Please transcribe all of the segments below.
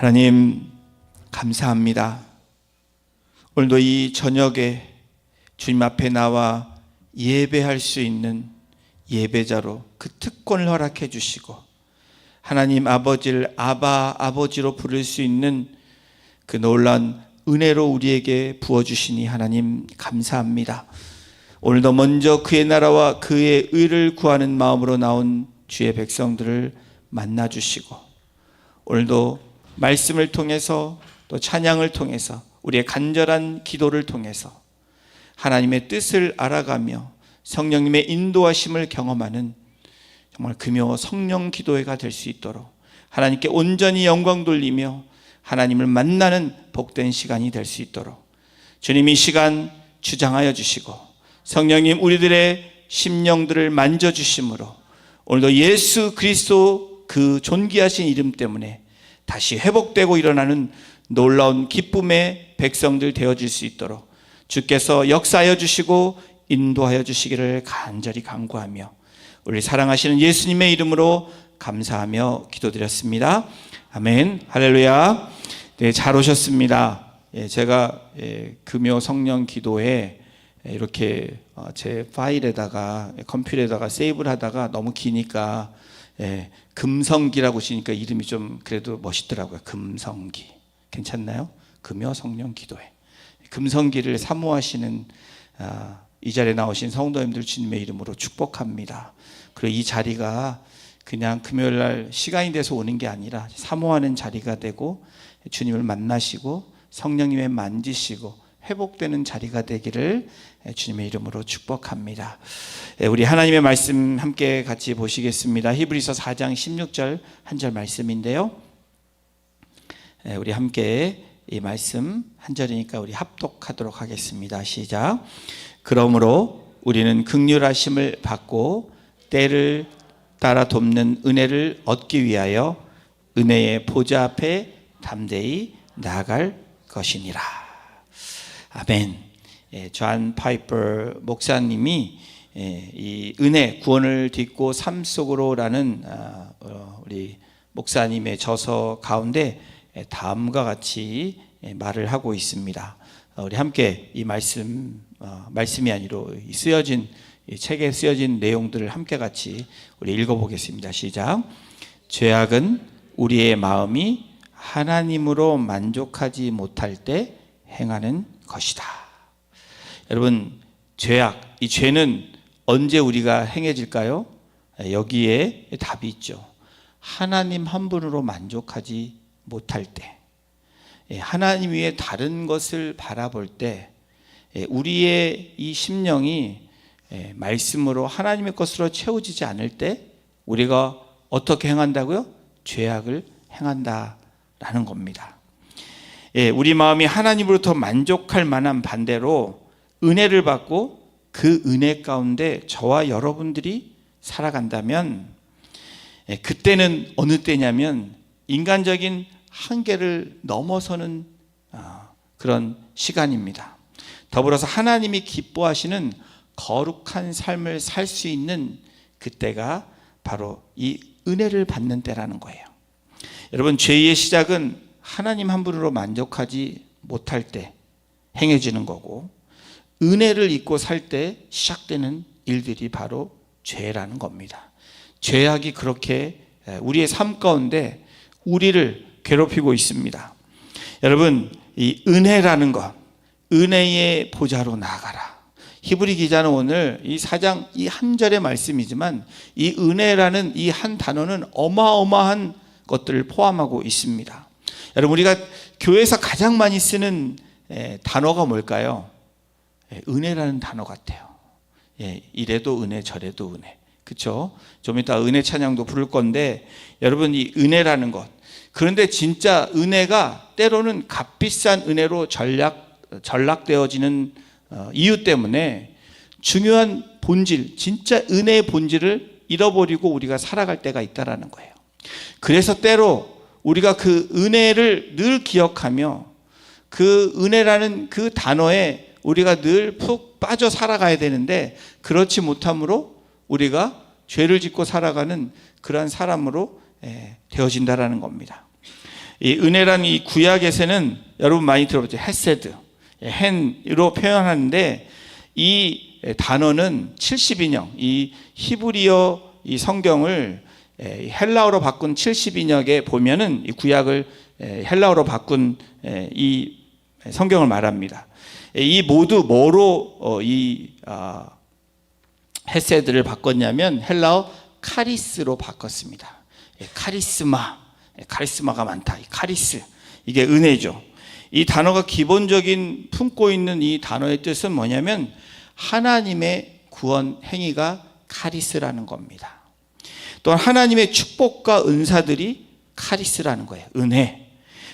하나님 감사합니다. 오늘도 이 저녁에 주님 앞에 나와 예배할 수 있는 예배자로 그 특권을 허락해 주시고 하나님 아버지를 아바 아버지로 부를 수 있는 그 놀라운 은혜로 우리에게 부어주시니 하나님 감사합니다. 오늘도 먼저 그의 나라와 그의 의를 구하는 마음으로 나온 주의 백성들을 만나주시고 오늘도 말씀을 통해서 또 찬양을 통해서 우리의 간절한 기도를 통해서 하나님의 뜻을 알아가며 성령님의 인도하심을 경험하는 정말 금요 성령 기도회가 될 수 있도록 하나님께 온전히 영광 돌리며 하나님을 만나는 복된 시간이 될 수 있도록 주님 이 시간 주장하여 주시고 성령님 우리들의 심령들을 만져주심으로 오늘도 예수 그리스도 그 존귀하신 이름 때문에 다시 회복되고 일어나는 놀라운 기쁨의 백성들 되어질 수 있도록 주께서 역사하여 주시고 인도하여 주시기를 간절히 간구하며 우리 사랑하시는 예수님의 이름으로 감사하며 기도드렸습니다. 아멘. 할렐루야. 네, 잘 오셨습니다. 제가 금요 성령 기도에 이렇게 제 파일에다가 컴퓨터에다가 세이브를 하다가 너무 기니까 금성기라고 쓰니까 이름이 좀 그래도 멋있더라고요. 금성기. 괜찮나요? 금요 성령 기도회. 금성기를 사모하시는 이 자리에 나오신 성도님들 주님의 이름으로 축복합니다. 그리고 이 자리가 그냥 금요일 날 시간이 돼서 오는 게 아니라 사모하는 자리가 되고 주님을 만나시고 성령님의 만지시고 회복되는 자리가 되기를 주님의 이름으로 축복합니다. 우리 하나님의 말씀 함께 같이 보시겠습니다. 히브리서 4장 16절 한 절 말씀인데요. 우리 함께 이 말씀 한 절이니까 우리 합독하도록 하겠습니다. 시작. 그러므로 우리는 긍휼하심을 받고 때를 따라 돕는 은혜를 얻기 위하여 은혜의 보좌 앞에 담대히 나아갈 것이니라. 아멘. 존 파이퍼 목사님이 이 은혜 구원을 딛고 삶 속으로라는 우리 목사님의 저서 가운데 다음과 같이 말을 하고 있습니다. 우리 함께 이 말씀이 아니라 쓰여진 이 책에 쓰여진 내용들을 함께 같이 우리 읽어보겠습니다. 시작. 죄악은 우리의 마음이 하나님으로 만족하지 못할 때 행하는 것이다. 여러분, 죄악, 이 죄는 언제 우리가 행해질까요? 여기에 답이 있죠. 하나님 한 분으로 만족하지 못할 때, 하나님 위에 다른 것을 바라볼 때, 우리의 이 심령이 말씀으로 하나님의 것으로 채워지지 않을 때 우리가 어떻게 행한다고요? 죄악을 행한다라는 겁니다. 우리 마음이 하나님으로부터 만족할 만한 반대로 은혜를 받고 그 은혜 가운데 저와 여러분들이 살아간다면 그때는 어느 때냐면 인간적인 한계를 넘어서는 그런 시간입니다. 더불어서 하나님이 기뻐하시는 거룩한 삶을 살 수 있는 그때가 바로 이 은혜를 받는 때라는 거예요. 여러분, 죄의 시작은 하나님 한 분으로 만족하지 못할 때 행해지는 거고 은혜를 잊고 살 때 시작되는 일들이 바로 죄라는 겁니다. 죄악이 그렇게 우리의 삶 가운데 우리를 괴롭히고 있습니다. 여러분, 이 은혜라는 것, 은혜의 보좌로 나아가라. 히브리 기자는 오늘 이 4장 이 한 절의 말씀이지만 이 은혜라는 이 한 단어는 어마어마한 것들을 포함하고 있습니다. 여러분, 우리가 교회에서 가장 많이 쓰는 단어가 뭘까요? 은혜라는 단어 같아요. 이래도 은혜 저래도 은혜, 그렇죠? 좀 이따 은혜 찬양도 부를 건데 여러분, 이 은혜라는 것, 그런데 진짜 은혜가 때로는 값비싼 은혜로 전락되어지는 이유 때문에 중요한 본질, 진짜 은혜의 본질을 잃어버리고 우리가 살아갈 때가 있다라는 거예요. 그래서 때로 우리가 그 은혜를 늘 기억하며 그 은혜라는 그 단어에 우리가 늘 푹 빠져 살아가야 되는데 그렇지 못함으로 우리가 죄를 짓고 살아가는 그러한 사람으로 되어진다라는 겁니다. 이 은혜란 이 구약에서는 여러분 많이 들어봤죠. 헤세드, 헨으로 표현하는데 이 단어는 70인역, 이 히브리어 이 성경을 헬라어로 바꾼 70인역에 보면은 이 구약을 헬라어로 바꾼 이 성경을 말합니다. 이 모두 뭐로 헤세드를 바꿨냐면 헬라어 카리스로 바꿨습니다. 카리스마가 많다. 카리스, 이게 은혜죠. 이 단어가 기본적인 품고 있는 이 단어의 뜻은 뭐냐면 하나님의 구원 행위가 카리스라는 겁니다. 또 하나님의 축복과 은사들이 카리스라는 거예요. 은혜.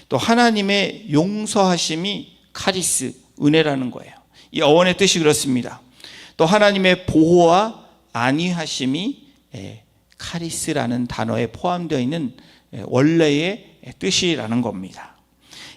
또 하나님의 용서하심이 카리스, 은혜라는 거예요. 이 어원의 뜻이 그렇습니다. 또 하나님의 보호와 안위하심이 카리스라는 단어에 포함되어 있는 원래의 뜻이라는 겁니다.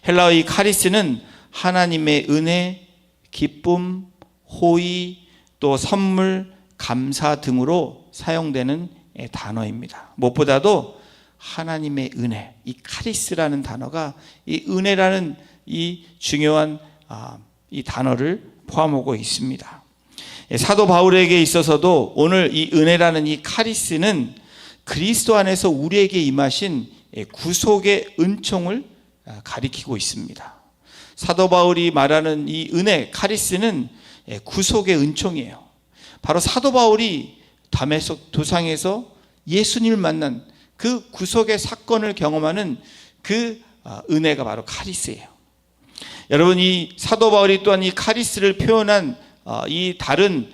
헬라어 이 카리스는 하나님의 은혜, 기쁨, 호의, 또 선물, 감사 등으로 사용되는 단어입니다. 무엇보다도 하나님의 은혜, 이 카리스라는 단어가 이 은혜라는 이 중요한 이 단어를 포함하고 있습니다. 사도 바울에게 있어서도 오늘 이 은혜라는 이 카리스는 그리스도 안에서 우리에게 임하신 구속의 은총을 가리키고 있습니다. 사도 바울이 말하는 이 은혜, 카리스는 구속의 은총이에요. 바로 사도 바울이 다메섹 도상에서 예수님을 만난 그 구속의 사건을 경험하는 그 은혜가 바로 카리스예요. 여러분, 이 사도 바울이 또한 이 카리스를 표현한 이 다른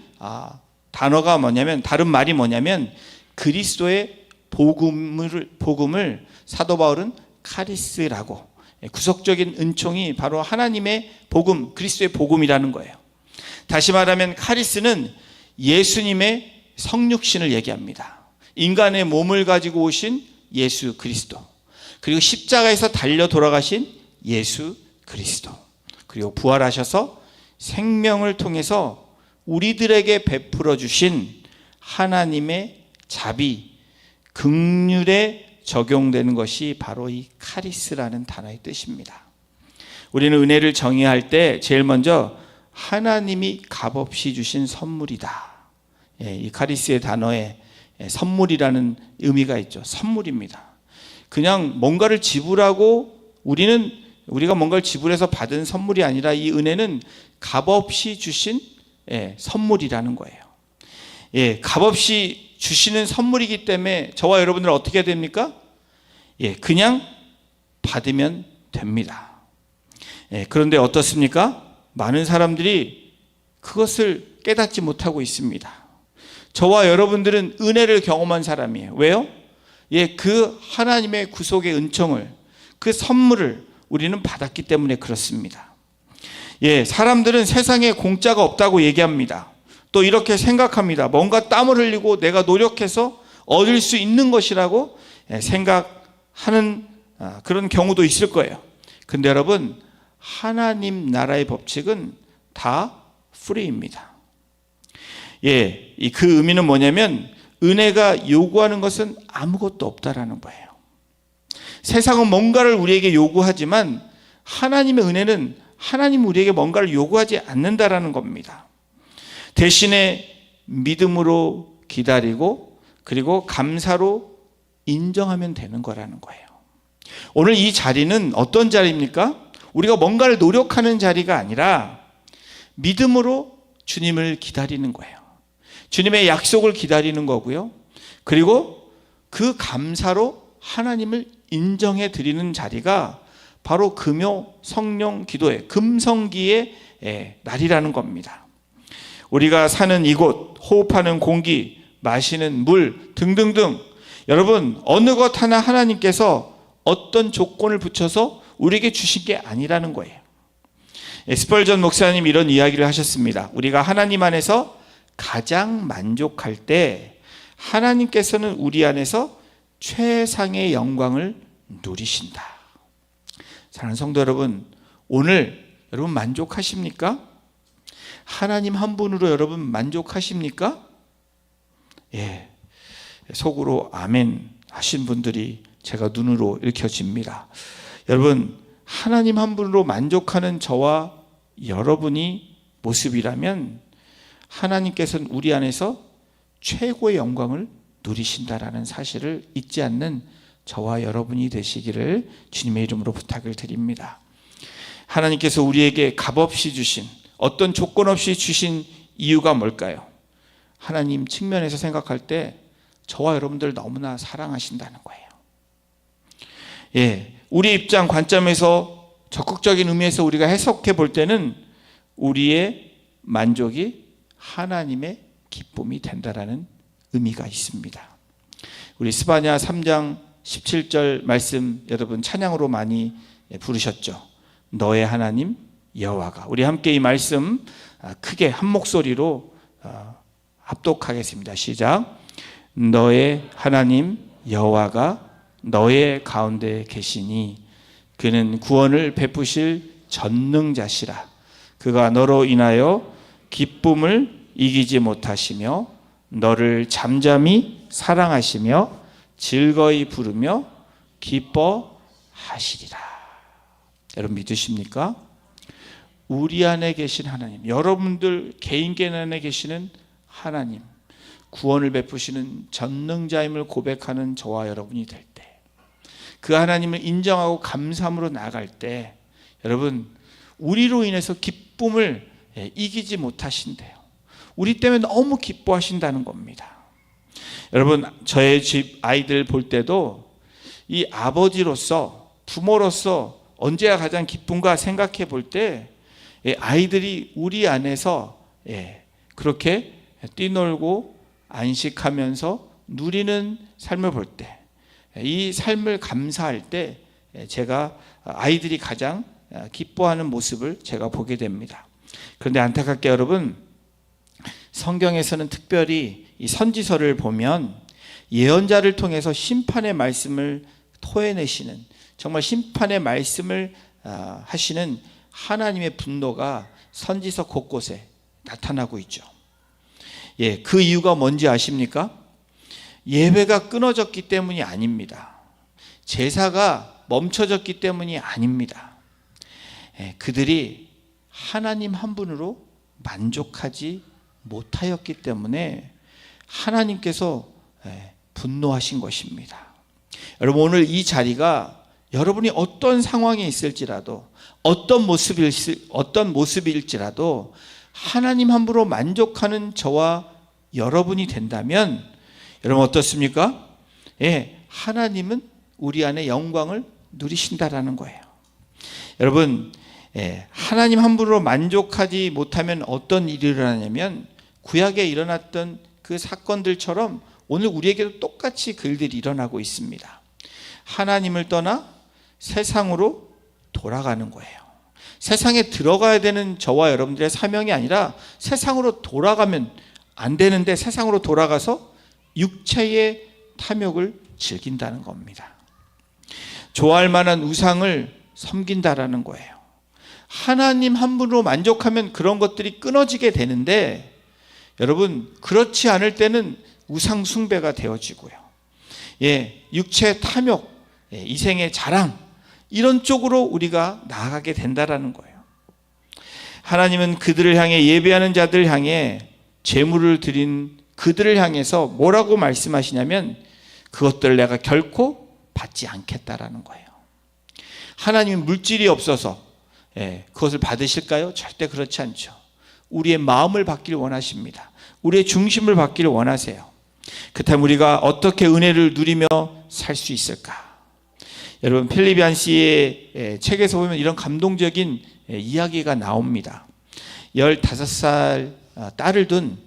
단어가 뭐냐면, 다른 말이 뭐냐면 그리스도의 복음을 사도 바울은 카리스라고, 구속적인 은총이 바로 하나님의 복음, 그리스도의 복음이라는 거예요. 다시 말하면 카리스는 예수님의 성육신을 얘기합니다. 인간의 몸을 가지고 오신 예수 그리스도, 그리고 십자가에서 달려 돌아가신 예수 그리스도, 그리고 부활하셔서 생명을 통해서 우리들에게 베풀어 주신 하나님의 자비, 긍휼에 적용되는 것이 바로 이 카리스라는 단어의 뜻입니다. 우리는 은혜를 정의할 때 제일 먼저 하나님이 값없이 주신 선물이다. 이 카리스의 단어에 선물이라는 의미가 있죠. 선물입니다. 그냥 뭔가를 지불하고 우리가 뭔가를 지불해서 받은 선물이 아니라 이 은혜는 값없이 주신 선물이라는 거예요. 값없이 주시는 선물이기 때문에 저와 여러분들은 어떻게 됩니까? 그냥 받으면 됩니다. 그런데 어떻습니까? 많은 사람들이 그것을 깨닫지 못하고 있습니다. 저와 여러분들은 은혜를 경험한 사람이에요. 왜요? 그 하나님의 구속의 은총을, 그 선물을 우리는 받았기 때문에 그렇습니다. 사람들은 세상에 공짜가 없다고 얘기합니다. 또 이렇게 생각합니다. 뭔가 땀을 흘리고 내가 노력해서 얻을 수 있는 것이라고 생각하는 그런 경우도 있을 거예요. 근데 여러분, 하나님 나라의 법칙은 다 프리입니다. 그 의미는 뭐냐면 은혜가 요구하는 것은 아무것도 없다라는 거예요. 세상은 뭔가를 우리에게 요구하지만 하나님의 은혜는 하나님 우리에게 뭔가를 요구하지 않는다라는 겁니다. 대신에 믿음으로 기다리고 그리고 감사로 인정하면 되는 거라는 거예요. 오늘 이 자리는 어떤 자리입니까? 우리가 뭔가를 노력하는 자리가 아니라 믿음으로 주님을 기다리는 거예요. 주님의 약속을 기다리는 거고요. 그리고 그 감사로 하나님을 인정해 드리는 자리가 바로 금요 성령 기도의 금성기의 날이라는 겁니다. 우리가 사는 이곳, 호흡하는 공기, 마시는 물 등등등, 여러분 어느 것 하나 하나님께서 어떤 조건을 붙여서 우리에게 주신 게 아니라는 거예요. 스펄전 목사님 이런 이야기를 하셨습니다. 우리가 하나님 안에서 가장 만족할 때 하나님께서는 우리 안에서 최상의 영광을 누리신다. 사랑하는 성도 여러분, 오늘 여러분 만족하십니까? 하나님 한 분으로 여러분 만족하십니까? 속으로 아멘 하신 분들이 제가 눈으로 읽혀집니다. 여러분, 하나님 한 분으로 만족하는 저와 여러분이 모습이라면 하나님께서는 우리 안에서 최고의 영광을 누리신다라는 사실을 잊지 않는 저와 여러분이 되시기를 주님의 이름으로 부탁을 드립니다. 하나님께서 우리에게 값없이 주신, 어떤 조건 없이 주신 이유가 뭘까요? 하나님 측면에서 생각할 때 저와 여러분들 너무나 사랑하신다는 거예요. 우리 입장 관점에서 적극적인 의미에서 우리가 해석해 볼 때는 우리의 만족이 하나님의 기쁨이 된다라는 의미가 있습니다. 우리 스바냐 3장 17절 말씀 여러분 찬양으로 많이 부르셨죠. 너의 하나님 여호와가. 우리 함께 이 말씀 크게 한 목소리로 합독하겠습니다. 시작. 너의 하나님 여호와가 너의 가운데 계시니 그는 구원을 베푸실 전능자시라. 그가 너로 인하여 기쁨을 이기지 못하시며 너를 잠잠히 사랑하시며 즐거이 부르며 기뻐하시리라. 여러분 믿으십니까? 우리 안에 계신 하나님, 여러분들 개인 안에 계시는 하나님, 구원을 베푸시는 전능자임을 고백하는 저와 여러분이 될 때, 그 하나님을 인정하고 감사함으로 나아갈 때, 여러분 우리로 인해서 기쁨을 이기지 못하신대요. 우리 때문에 너무 기뻐하신다는 겁니다. 여러분, 저의 집 아이들 볼 때도 이 아버지로서, 부모로서 언제가 가장 기쁜가 생각해 볼 때 아이들이 우리 안에서 그렇게 뛰놀고 안식하면서 누리는 삶을 볼 때, 이 삶을 감사할 때 제가 아이들이 가장 기뻐하는 모습을 제가 보게 됩니다. 그런데 안타깝게 여러분, 성경에서는 특별히 이 선지서를 보면 예언자를 통해서 심판의 말씀을 토해내시는, 정말 심판의 말씀을 하시는 하나님의 분노가 선지서 곳곳에 나타나고 있죠. 그 이유가 뭔지 아십니까? 예배가 끊어졌기 때문이 아닙니다. 제사가 멈춰졌기 때문이 아닙니다. 그들이 하나님 한 분으로 만족하지 못하였기 때문에 하나님께서 분노하신 것입니다. 여러분, 오늘 이 자리가 여러분이 어떤 상황에 있을지라도, 어떤 모습일지라도 하나님 한 분으로 만족하는 저와 여러분이 된다면 여러분 어떻습니까? 하나님은 우리 안에 영광을 누리신다라는 거예요. 여러분, 하나님 한 분으로 만족하지 못하면 어떤 일이 일어나냐면 구약에 일어났던 그 사건들처럼 오늘 우리에게도 똑같이 그 일들이 일어나고 있습니다. 하나님을 떠나 세상으로 돌아가는 거예요. 세상에 들어가야 되는 저와 여러분들의 사명이 아니라 세상으로 돌아가면 안 되는데 세상으로 돌아가서 육체의 탐욕을 즐긴다는 겁니다. 좋아할 만한 우상을 섬긴다라는 거예요. 하나님 한 분으로 만족하면 그런 것들이 끊어지게 되는데 여러분, 그렇지 않을 때는 우상 숭배가 되어지고요. 육체 탐욕, 이생의 자랑, 이런 쪽으로 우리가 나아가게 된다라는 거예요. 하나님은 그들을 향해, 예배하는 자들을 향해 제물을 드린 그들을 향해서 뭐라고 말씀하시냐면 그것들을 내가 결코 받지 않겠다라는 거예요. 하나님은 물질이 없어서 그것을 받으실까요? 절대 그렇지 않죠. 우리의 마음을 받기를 원하십니다. 우리의 중심을 받기를 원하세요. 그렇다면 우리가 어떻게 은혜를 누리며 살 수 있을까? 여러분, 필리비안 씨의 책에서 보면 이런 감동적인 이야기가 나옵니다. 15살 딸을 둔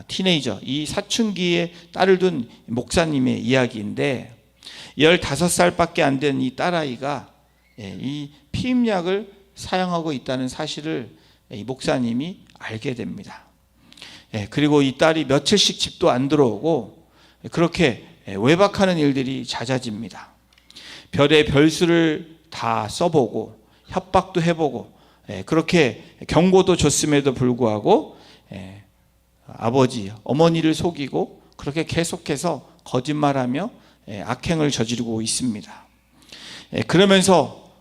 티네이저, 이 사춘기의 딸을 둔 목사님의 이야기인데 15살밖에 안 된 이 딸아이가 이 피임약을 사용하고 있다는 사실을 이 목사님이 알게 됩니다. 그리고 이 딸이 며칠씩 집도 안 들어오고 그렇게 외박하는 일들이 잦아집니다. 별의 별수를 다 써보고 협박도 해보고 그렇게 경고도 줬음에도 불구하고 아버지, 어머니를 속이고 그렇게 계속해서 거짓말하며 악행을 저지르고 있습니다. 그러면서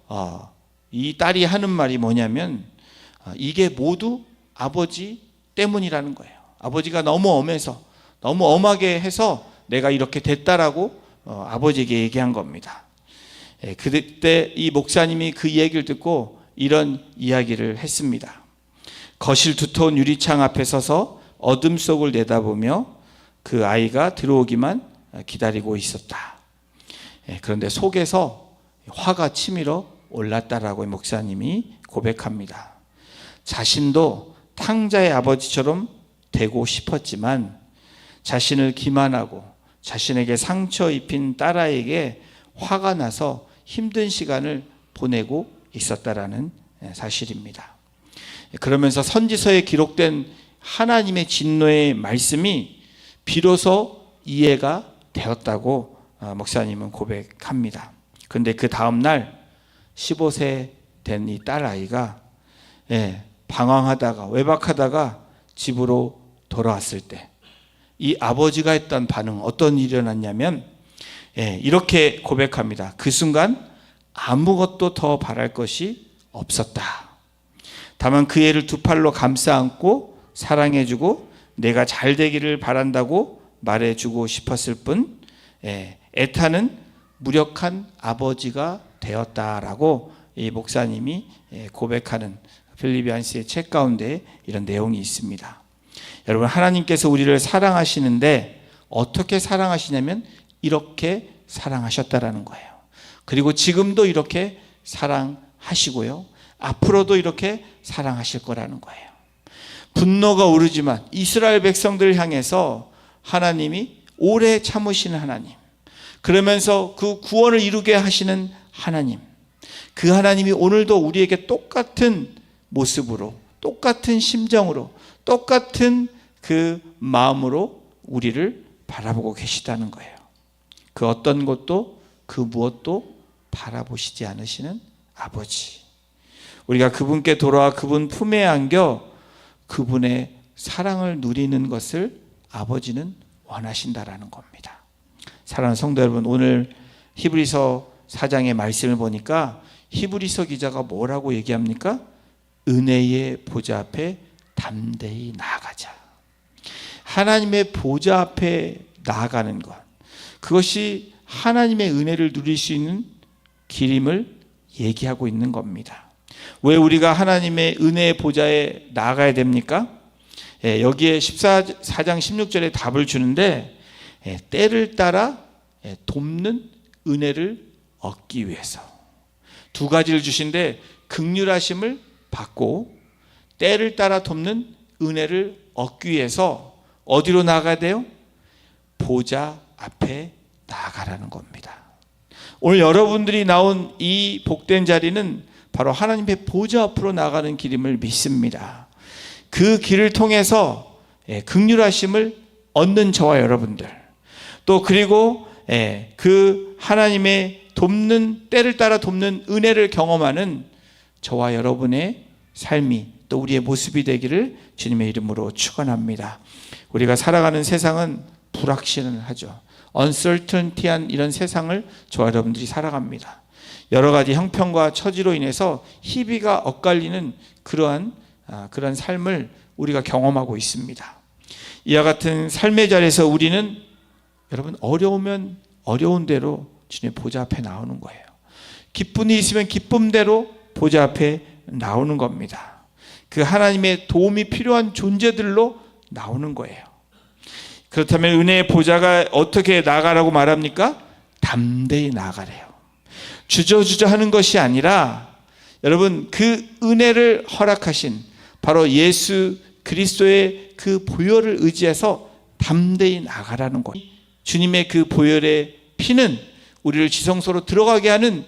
이 딸이 하는 말이 뭐냐면 이게 모두 아버지 때문이라는 거예요. 아버지가 너무 엄해서, 너무 엄하게 해서 내가 이렇게 됐다라고 아버지에게 얘기한 겁니다. 그때 이 목사님이 그 얘기를 듣고 이런 이야기를 했습니다. 거실 두터운 유리창 앞에 서서 어둠 속을 내다보며 그 아이가 들어오기만 기다리고 있었다. 그런데 속에서 화가 치밀어 올랐다라고 목사님이 고백합니다. 자신도 탕자의 아버지처럼 되고 싶었지만 자신을 기만하고 자신에게 상처 입힌 딸아이에게 화가 나서 힘든 시간을 보내고 있었다라는 사실입니다. 그러면서 선지서에 기록된 하나님의 진노의 말씀이 비로소 이해가 되었다고 목사님은 고백합니다. 그런데 그 다음 날 15세 된 이 딸아이가 방황하다가 외박하다가 집으로 돌아왔을 때 이 아버지가 했던 반응, 어떤 일이 일어났냐면 이렇게 고백합니다. 그 순간 아무것도 더 바랄 것이 없었다. 다만 그 애를 두 팔로 감싸 안고 사랑해주고 내가 잘 되기를 바란다고 말해주고 싶었을 뿐 애타는 무력한 아버지가 되었다라고 이 목사님이 고백하는 필리피안스의 책 가운데 이런 내용이 있습니다. 여러분, 하나님께서 우리를 사랑하시는데 어떻게 사랑하시냐면 이렇게 사랑하셨다라는 거예요. 그리고 지금도 이렇게 사랑하시고요, 앞으로도 이렇게 사랑하실 거라는 거예요. 분노가 오르지만 이스라엘 백성들을 향해서 하나님이 오래 참으시는 하나님, 그러면서 그 구원을 이루게 하시는 하나님, 그 하나님이 오늘도 우리에게 똑같은 모습으로, 똑같은 심정으로, 똑같은 그 마음으로 우리를 바라보고 계시다는 거예요. 그 어떤 것도 그 무엇도 바라보시지 않으시는 아버지, 우리가 그분께 돌아와 그분 품에 안겨 그분의 사랑을 누리는 것을 아버지는 원하신다라는 겁니다. 사랑하는 성도 여러분, 오늘 히브리서 4장의 말씀을 보니까 히브리서 기자가 뭐라고 얘기합니까? 은혜의 보좌 앞에 담대히 나아가자. 하나님의 보좌 앞에 나아가는 것, 그것이 하나님의 은혜를 누릴 수 있는 길임을 얘기하고 있는 겁니다. 왜 우리가 하나님의 은혜의 보좌에 나아가야 됩니까? 여기에 14장 16절에 답을 주는데 때를 따라 돕는 은혜를 얻기 위해서 두 가지를 주신데, 긍휼하심을 받고 때를 따라 돕는 은혜를 얻기 위해서 어디로 나가야 돼요? 보좌 앞에 나아가라는 겁니다. 오늘 여러분들이 나온 이 복된 자리는 바로 하나님의 보좌 앞으로 나가는 길임을 믿습니다. 그 길을 통해서 긍휼하심을 얻는 저와 여러분들, 또 그리고 그 하나님의 돕는, 때를 따라 돕는 은혜를 경험하는 저와 여러분의 삶이, 또 우리의 모습이 되기를 주님의 이름으로 축원합니다. 우리가 살아가는 세상은 불확실하죠. uncertainty한 이런 세상을 저와 여러분들이 살아갑니다. 여러 가지 형편과 처지로 인해서 희비가 엇갈리는 그런 삶을 우리가 경험하고 있습니다. 이와 같은 삶의 자리에서 우리는 여러분, 어려우면 어려운 대로 주님의 보좌 앞에 나오는 거예요. 기쁜 일이 있으면 기쁨대로 보좌 앞에 나오는 겁니다. 그 하나님의 도움이 필요한 존재들로 나오는 거예요. 그렇다면 은혜의 보좌가 어떻게 나가라고 말합니까? 담대히 나가래요. 주저주저 하는 것이 아니라 여러분, 그 은혜를 허락하신 바로 예수 그리스도의 그 보혈을 의지해서 담대히 나가라는 거예요. 주님의 그 보혈의 피는 우리를 지성소로 들어가게 하는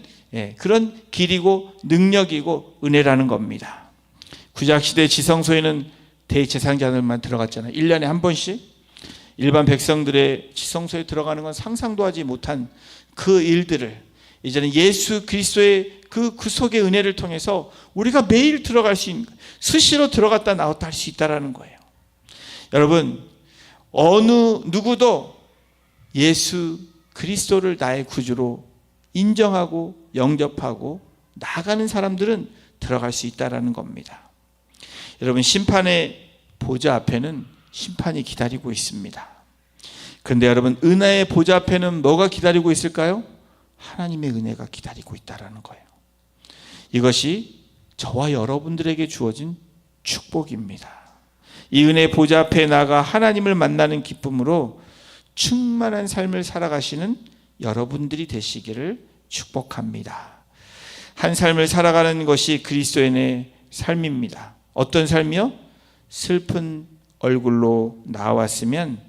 그런 길이고 능력이고 은혜라는 겁니다. 구약시대 지성소에는 대제사장들만 들어갔잖아요. 1년에 한 번씩 일반 백성들의 지성소에 들어가는 건 상상도 하지 못한 그 일들을 이제는 예수 그리스도의 그 구속의 은혜를 통해서 우리가 매일 들어갈 수 있는, 수시로 들어갔다 나왔다 할 수 있다는 거예요. 여러분, 어느 누구도 예수 그리스도를 나의 구주로 인정하고 영접하고 나아가는 사람들은 들어갈 수 있다라는 겁니다. 여러분, 심판의 보좌 앞에는 심판이 기다리고 있습니다. 그런데 여러분, 은혜의 보좌 앞에는 뭐가 기다리고 있을까요? 하나님의 은혜가 기다리고 있다라는 거예요. 이것이 저와 여러분들에게 주어진 축복입니다. 이 은혜의 보좌 앞에 나가 하나님을 만나는 기쁨으로 충만한 삶을 살아가시는 여러분들이 되시기를 축복합니다. 한 삶을 살아가는 것이 그리스도인의 삶입니다. 어떤 삶이요? 슬픈 얼굴로 나왔으면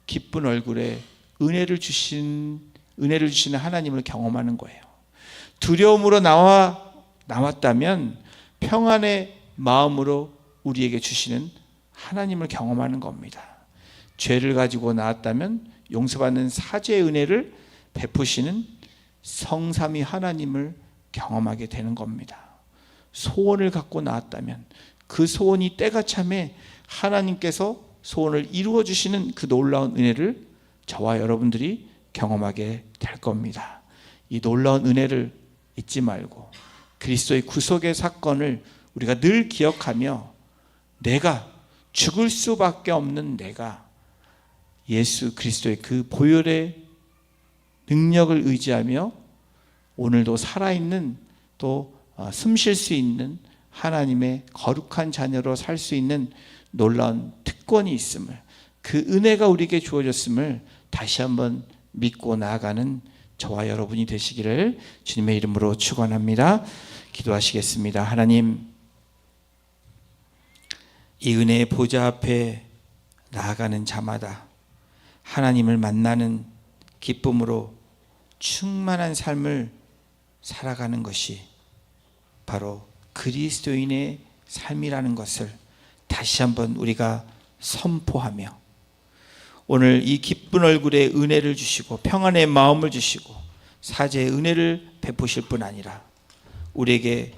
기쁜 얼굴에 은혜를 주시는 하나님을 경험하는 거예요. 두려움으로 나왔다면 평안의 마음으로 우리에게 주시는 하나님을 경험하는 겁니다. 죄를 가지고 나왔다면 용서받는 사죄의 은혜를 베푸시는 성삼위 하나님을 경험하게 되는 겁니다. 소원을 갖고 나왔다면 그 소원이 때가 참에 하나님께서 소원을 이루어 주시는 그 놀라운 은혜를 저와 여러분들이 경험하게 될 겁니다. 이 놀라운 은혜를 잊지 말고 그리스도의 구속의 사건을 우리가 늘 기억하며 내가 죽을 수밖에 없는 내가 예수 그리스도의 그 보혈의 능력을 의지하며 오늘도 살아있는 또 숨 쉴 수 있는 하나님의 거룩한 자녀로 살 수 있는 놀라운 특권이 있음을, 그 은혜가 우리에게 주어졌음을 다시 한번 믿고 나아가는 저와 여러분이 되시기를 주님의 이름으로 축원합니다. 기도하시겠습니다. 하나님, 이 은혜의 보좌 앞에 나아가는 자마다 하나님을 만나는 기쁨으로 충만한 삶을 살아가는 것이 바로 그리스도인의 삶이라는 것을 다시 한번 우리가 선포하며 오늘 이 기쁜 얼굴에 은혜를 주시고 평안의 마음을 주시고 사죄의 은혜를 베푸실 뿐 아니라 우리에게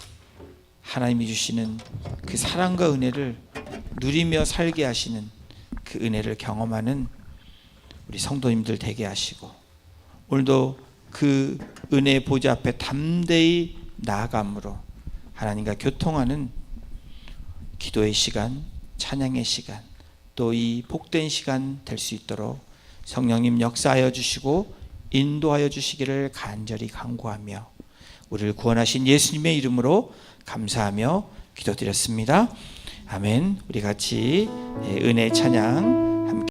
하나님이 주시는 그 사랑과 은혜를 누리며 살게 하시는 그 은혜를 경험하는 우리 성도님들 되게 하시고 오늘도 그 은혜의 보좌 앞에 담대히 나아감으로 하나님과 교통하는 기도의 시간, 찬양의 시간, 또 이 복된 시간 될 수 있도록 성령님 역사하여 주시고 인도하여 주시기를 간절히 간구하며 우리를 구원하신 예수님의 이름으로 감사하며 기도드렸습니다. 아멘. 우리 같이 은혜 찬양